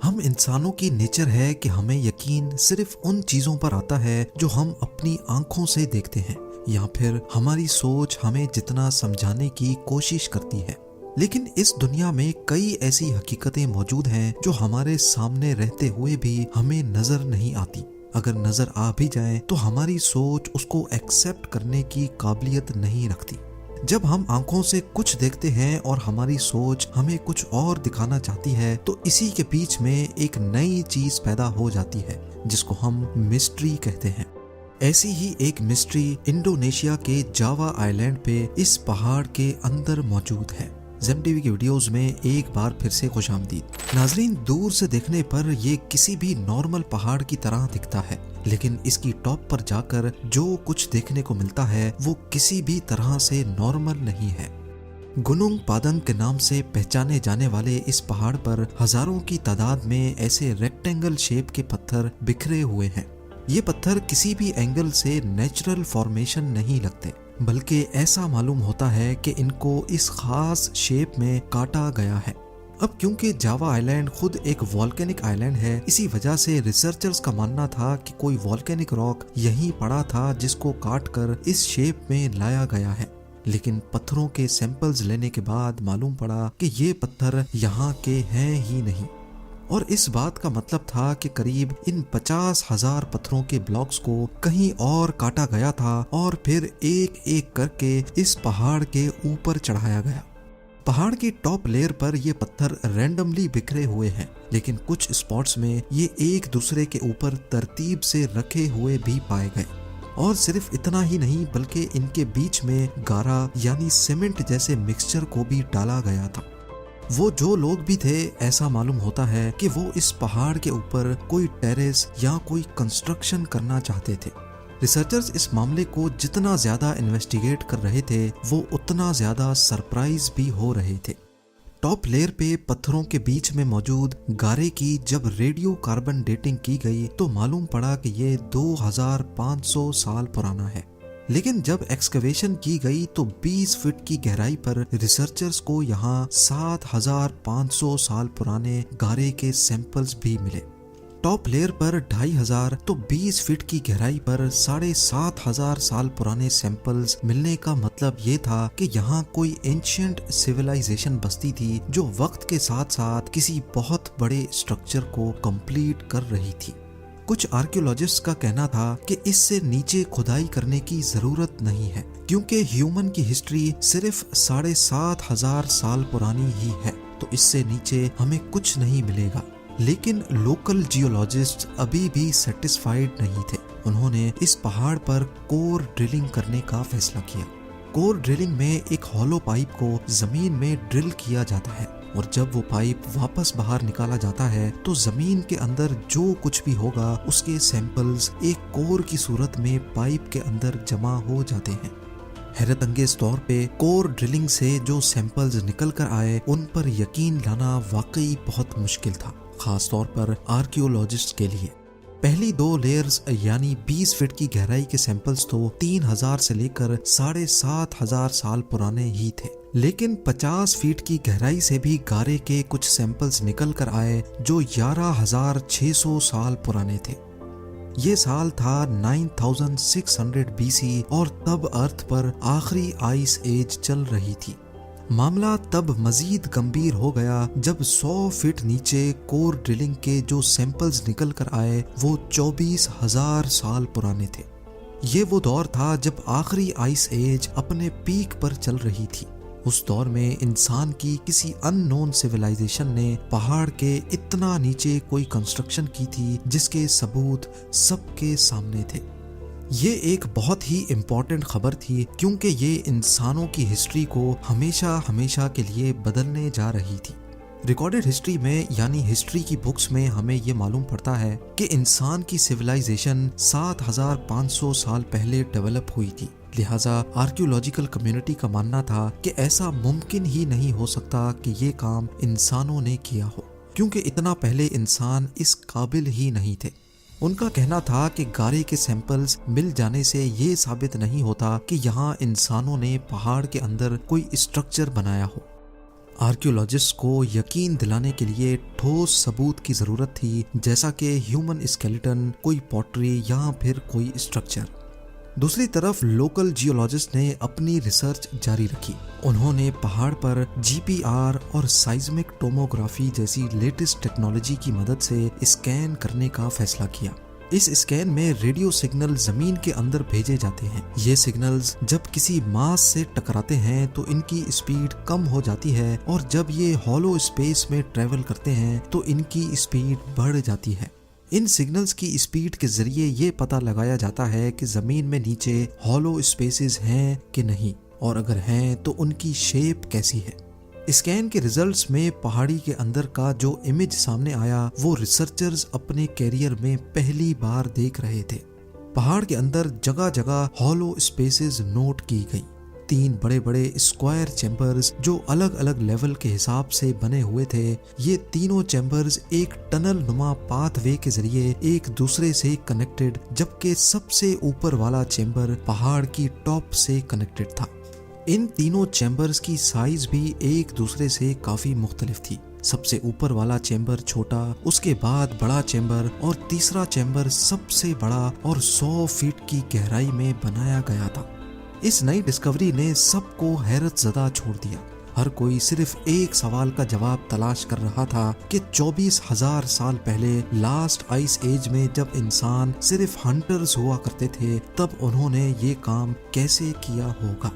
हम इंसानों की नेचर है कि हमें यकीन सिर्फ उन चीजों पर आता है जो हम अपनी आंखों से देखते हैं, या फिर हमारी सोच हमें जितना समझाने की कोशिश करती है। लेकिन इस दुनिया में कई ऐसी हकीकतें मौजूद हैं जो हमारे सामने रहते हुए भी हमें नजर नहीं आती। अगर नजर आ भी जाए तो हमारी सोच उसको एक्सेप्ट करने की काबिलियत नहीं रखती। जब हम आंखों से कुछ देखते हैं और हमारी सोच हमें कुछ और दिखाना चाहती है, तो इसी के बीच में एक नई चीज पैदा हो जाती है जिसको हम मिस्ट्री कहते हैं। ऐसी ही एक मिस्ट्री इंडोनेशिया के जावा आइलैंड पे इस पहाड़ के अंदर मौजूद है। ज़ेम टीवी की वीडियोस में एक बार फिर से खुशामदीद। नाजरीन, दूर से देखने पर ये किसी भी नॉर्मल पहाड़ की तरह दिखता है, लेकिन इसकी टॉप पर जाकर जो कुछ देखने को मिलता है वो किसी भी तरह से नॉर्मल नहीं है। गुनुंग पादंग के नाम से पहचाने जाने वाले इस पहाड़ पर हजारों की तादाद में ऐसे रेक्टेंगल शेप के पत्थर बिखरे हुए हैं। ये पत्थर किसी भी एंगल से नेचुरल फॉर्मेशन नहीं लगते, बल्कि ऐसा मालूम होता है कि इनको इस खास शेप में काटा गया है। अब क्योंकि जावा आइलैंड खुद एक वॉल्केनिक आइलैंड है, इसी वजह से रिसर्चर्स का मानना था कि कोई वॉल्केनिक रॉक यहीं पड़ा था जिसको काट कर इस शेप में लाया गया है। लेकिन पत्थरों के सैंपल्स लेने के बाद मालूम पड़ा कि ये पत्थर यहाँ के हैं ही नहीं, और इस बात का मतलब था कि करीब इन 50,000 पत्थरों के ब्लॉक्स को कहीं और काटा गया था और फिर एक एक करके इस पहाड़ के ऊपर चढ़ाया गया। पहाड़ की टॉप लेयर पर ये पत्थर रैंडमली बिखरे हुए हैं, लेकिन कुछ स्पॉट्स में ये एक दूसरे के ऊपर तरतीब से रखे हुए भी पाए गए। और सिर्फ इतना ही नहीं, बल्कि इनके बीच में गारा यानी सीमेंट जैसे मिक्सचर को भी डाला गया था। वो जो लोग भी थे, ऐसा मालूम होता है कि वो इस पहाड़ के ऊपर कोई टेरेस या कोई कंस्ट्रक्शन करना चाहते थे। रिसर्चर्स इस मामले को जितना ज्यादा इन्वेस्टिगेट कर रहे थे, वो उतना ज्यादा सरप्राइज भी हो रहे थे। टॉप लेयर पे पत्थरों के बीच में मौजूद गारे की जब रेडियो कार्बन डेटिंग की गई तो मालूम पड़ा कि ये 2500 साल पुराना है। लेकिन जब एक्सकवेशन की गई तो 20 फीट की गहराई पर रिसर्चर्स को यहाँ 7500 साल पुराने गारे के सैंपल्स भी मिले। टॉप लेयर पर 2500 तो 20 फीट की गहराई पर 7500 साल पुराने सैंपल्स मिलने का मतलब ये था कि यहाँ कोई एंशिएंट सिविलाइजेशन बस्ती थी जो वक्त के साथ साथ किसी बहुत बड़े स्ट्रक्चर को कंप्लीट कर रही थी। कुछ आर्कियोलॉजिस्ट का कहना था कि इससे नीचे खुदाई करने की जरूरत नहीं है, क्योंकि ह्यूमन की हिस्ट्री सिर्फ 7500 साल पुरानी ही है, तो इससे नीचे हमें कुछ नहीं मिलेगा। लेकिन लोकल जियोलॉजिस्ट अभी भी सेटिस्फाइड नहीं थे। उन्होंने इस पहाड़ पर कोर ड्रिलिंग करने का फैसला किया। कोर ड्रिलिंग में एक हॉलो पाइप को जमीन में ड्रिल किया जाता है, और जब वो पाइप वापस बाहर निकाला जाता है तो जमीन के अंदर जो कुछ भी होगा उसके सैंपल्स एक कोर की सूरत में पाइप के अंदर जमा हो जाते हैं। हैरत अंगेज तौर पे कोर ड्रिलिंग से जो सैंपल्स निकल कर आए उन पर यकीन लाना वाकई बहुत मुश्किल था, खास तौर पर आर्कियोलॉजिस्ट के लिए। पहली 2 लेयर्स यानी 20 फीट की गहराई के सैंपल्स तो 3000 से लेकर 7500 साल पुराने ही थे, लेकिन 50 फीट की गहराई से भी गारे के कुछ सैंपल्स निकल कर आए जो 11600 साल पुराने थे। ये साल था 9600 BC और तब अर्थ पर आखिरी आइस एज चल रही थी। मामला तब मजीद गंभीर हो गया जब 100 फीट नीचे कोर ड्रिलिंग के जो सैंपल्स निकल कर आए वो 24,000 साल पुराने थे। ये वो दौर था जब आखिरी आइस एज अपने पीक पर चल रही थी। उस दौर में इंसान की किसी अननोन सिविलाइजेशन ने पहाड़ के इतना नीचे कोई कंस्ट्रक्शन की थी जिसके सबूत सबके सामने थे। ये एक बहुत ही इम्पोर्टेंट खबर थी, क्योंकि ये इंसानों की हिस्ट्री को हमेशा हमेशा के लिए बदलने जा रही थी। रिकॉर्डेड हिस्ट्री में यानी हिस्ट्री की बुक्स में हमें ये मालूम पड़ता है कि इंसान की सिविलाइजेशन 7500 साल पहले डेवलप हुई थी। लिहाजा आर्कियोलॉजिकल कम्युनिटी का मानना था कि ऐसा मुमकिन ही नहीं हो सकता कि ये काम इंसानों ने किया हो, क्योंकि इतना पहले इंसान इस काबिल ही नहीं थे। उनका कहना था कि गारे के सैंपल्स मिल जाने से ये साबित नहीं होता कि यहाँ इंसानों ने पहाड़ के अंदर कोई स्ट्रक्चर बनाया हो। आर्कियोलॉजिस्ट को यकीन दिलाने के लिए ठोस सबूत की जरूरत थी, जैसा कि ह्यूमन स्केलेटन, कोई पॉटरी या फिर कोई स्ट्रक्चर। दूसरी तरफ लोकल जियोलॉजिस्ट ने अपनी रिसर्च जारी रखी। उन्होंने पहाड़ पर जीपीआर और साइज्मिक टोमोग्राफी जैसी लेटेस्ट टेक्नोलॉजी की मदद से स्कैन करने का फैसला किया। इस स्कैन में रेडियो सिग्नल जमीन के अंदर भेजे जाते हैं। ये सिग्नल्स जब किसी मास से टकराते हैं तो इनकी स्पीड कम हो जाती है, और जब ये हॉलो स्पेस में ट्रेवल करते हैं तो इनकी स्पीड बढ़ जाती है। इन सिग्नल्स की स्पीड के जरिए ये पता लगाया जाता है कि जमीन में नीचे हॉलो स्पेसेस हैं कि नहीं, और अगर हैं तो उनकी शेप कैसी है। स्कैन के रिजल्ट्स में पहाड़ी के अंदर का जो इमेज सामने आया वो रिसर्चर्स अपने कैरियर में पहली बार देख रहे थे। पहाड़ के अंदर जगह जगह हॉलो स्पेसेस नोट की गई। 3 बड़े बड़े स्क्वायर चैम्बर्स जो अलग अलग लेवल के हिसाब से बने हुए थे। ये तीनों चैम्बर्स एक टनल नुमा पाथवे के जरिए एक दूसरे से कनेक्टेड, जबकि सबसे ऊपर वाला चैम्बर पहाड़ की टॉप से कनेक्टेड था। इन तीनों चैम्बर्स की साइज भी एक दूसरे से काफी मुख्तलिफ थी। सबसे ऊपर वाला चैम्बर छोटा, उसके बाद बड़ा चैम्बर, और तीसरा चैम्बर सबसे बड़ा और 100 फीट की गहराई में बनाया गया था। इस नई डिस्कवरी ने सबको हैरत ज़दा छोड़ दिया। हर कोई सिर्फ एक सवाल का जवाब तलाश कर रहा था कि 24,000 साल पहले लास्ट आइस एज में जब इंसान सिर्फ हंटर्स हुआ करते थे, तब उन्होंने ये काम कैसे किया होगा।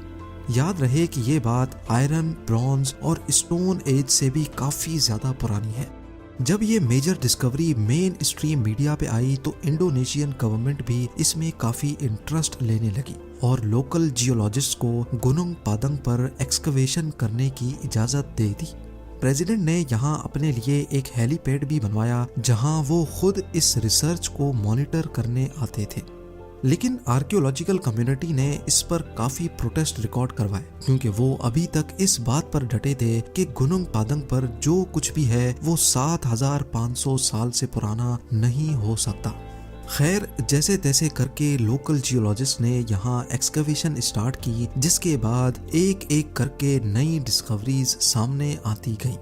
याद रहे कि ये बात आयरन, ब्रॉन्ज और स्टोन एज से भी काफी ज्यादा पुरानी है। जब ये major discovery main stream media पे आई तो इंडोनेशियन गवर्नमेंट भी इसमें काफी इंटरेस्ट लेने लगी और लोकल जियोलॉजिस्ट को गुनुंग पादंग पर एक्सकवेशन करने की इजाजत दे दी। प्रेसिडेंट ने यहाँ अपने लिए एक हेलीपैड भी बनवाया जहाँ वो खुद इस रिसर्च को मॉनिटर करने आते थे। लेकिन आर्कियोलॉजिकल कम्युनिटी ने इस पर काफी प्रोटेस्ट रिकॉर्ड करवाए, क्योंकि वो अभी तक इस बात पर डटे थे कि गुनुंग पादंग पर जो कुछ भी है वो 7,500 साल से पुराना नहीं हो सकता। खैर, जैसे तैसे करके लोकल जियोलॉजिस्ट ने यहाँ एक्सकवेशन स्टार्ट की, जिसके बाद एक एक करके नई डिस्कवरीज सामने आती गई।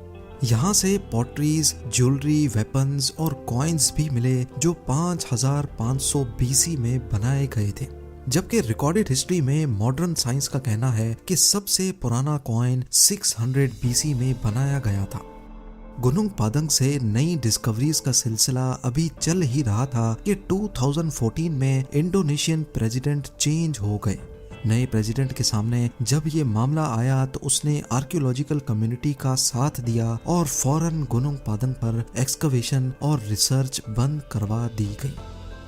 यहाँ से पॉटरीज, ज्वेलरी, वेपन्स और कॉइन्स भी मिले जो 5,500 BC में बनाए गए थे। जबकि रिकॉर्डेड हिस्ट्री में मॉडर्न साइंस का कहना है कि सबसे पुराना कॉइन 600 BC में बनाया गया था। गुनुंग पादंग से नई डिस्कवरीज का सिलसिला अभी चल ही रहा था कि 2014 में इंडोनेशियन प्रेसिडेंट चेंज हो गए। नए प्रेसिडेंट के सामने जब ये मामला आया तो उसने आर्कियोलॉजिकल कम्युनिटी का साथ दिया और फौरन गुनुंग पादंग पर एक्सकवेशन और रिसर्च बंद करवा दी गई।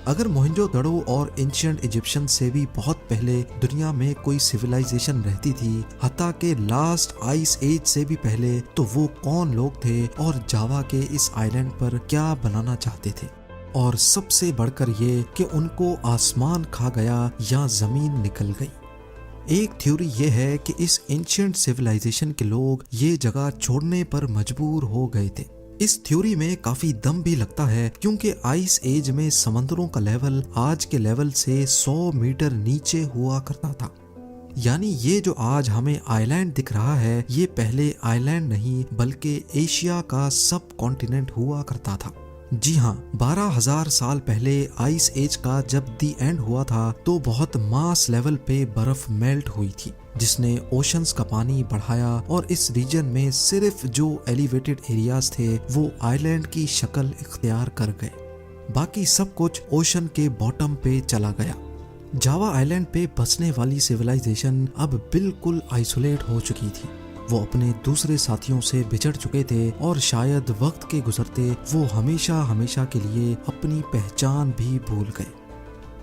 अगर मोहनजोदड़ो और एंशिएंट इजिप्शियन से भी बहुत पहले दुनिया में कोई सिविलाइजेशन रहती थी, हत्ता के लास्ट आइस एज से भी पहले, तो वो कौन लोग थे और जावा के इस आइलैंड पर क्या बनाना चाहते थे, और सबसे बढ़कर ये कि उनको आसमान खा गया या जमीन निकल गई। एक थ्योरी ये है कि इस एंशिएंट सिविलाइजेशन के लोग ये जगह छोड़ने पर मजबूर हो गए थे। इस थ्योरी में काफी दम भी लगता है, क्योंकि आइस एज में समंदरों का लेवल आज के लेवल से 100 मीटर नीचे हुआ करता था। यानी ये जो आज हमें आइलैंड दिख रहा है, ये पहले आइलैंड नहीं बल्कि एशिया का सब कॉन्टिनेंट हुआ करता था। जी हाँ, 12,000 साल पहले आइस एज का जब दी एंड हुआ था तो बहुत मास लेवल पे बर्फ मेल्ट हुई थी, जिसने ओशंस का पानी बढ़ाया और इस रीजन में सिर्फ जो एलिवेटेड एरियाज थे वो आइलैंड की शक्ल इख्तियार कर गए। बाकी सब कुछ ओशन के बॉटम पे चला गया। जावा आइलैंड पे बसने वाली सिविलाइजेशन अब बिल्कुल आइसोलेट हो चुकी थी। वो अपने दूसरे साथियों से बिछड़ चुके थे और शायद वक्त के गुजरते वो हमेशा हमेशा के लिए अपनी पहचान भी भूल गए।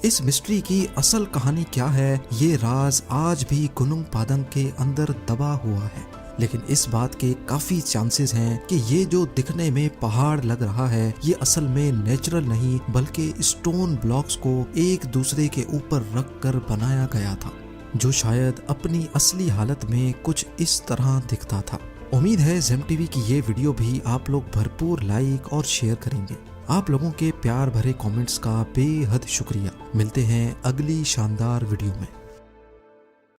इस मिस्ट्री की असल कहानी क्या है, ये राज आज भी गुनुंग पादंग के अंदर दबा हुआ है। लेकिन इस बात के काफी चांसेस हैं कि ये जो दिखने में पहाड़ लग रहा है, ये असल में नेचुरल नहीं बल्कि स्टोन ब्लॉक्स को एक दूसरे के ऊपर रख कर बनाया गया था, जो शायद अपनी असली हालत में कुछ इस तरह दिखता था। उम्मीद है ज़ेम टीवी की ये वीडियो भी आप लोग भरपूर लाइक और शेयर करेंगे। आप लोगों के प्यार भरे कमेंट्स का बेहद शुक्रिया। मिलते हैं अगली शानदार वीडियो में।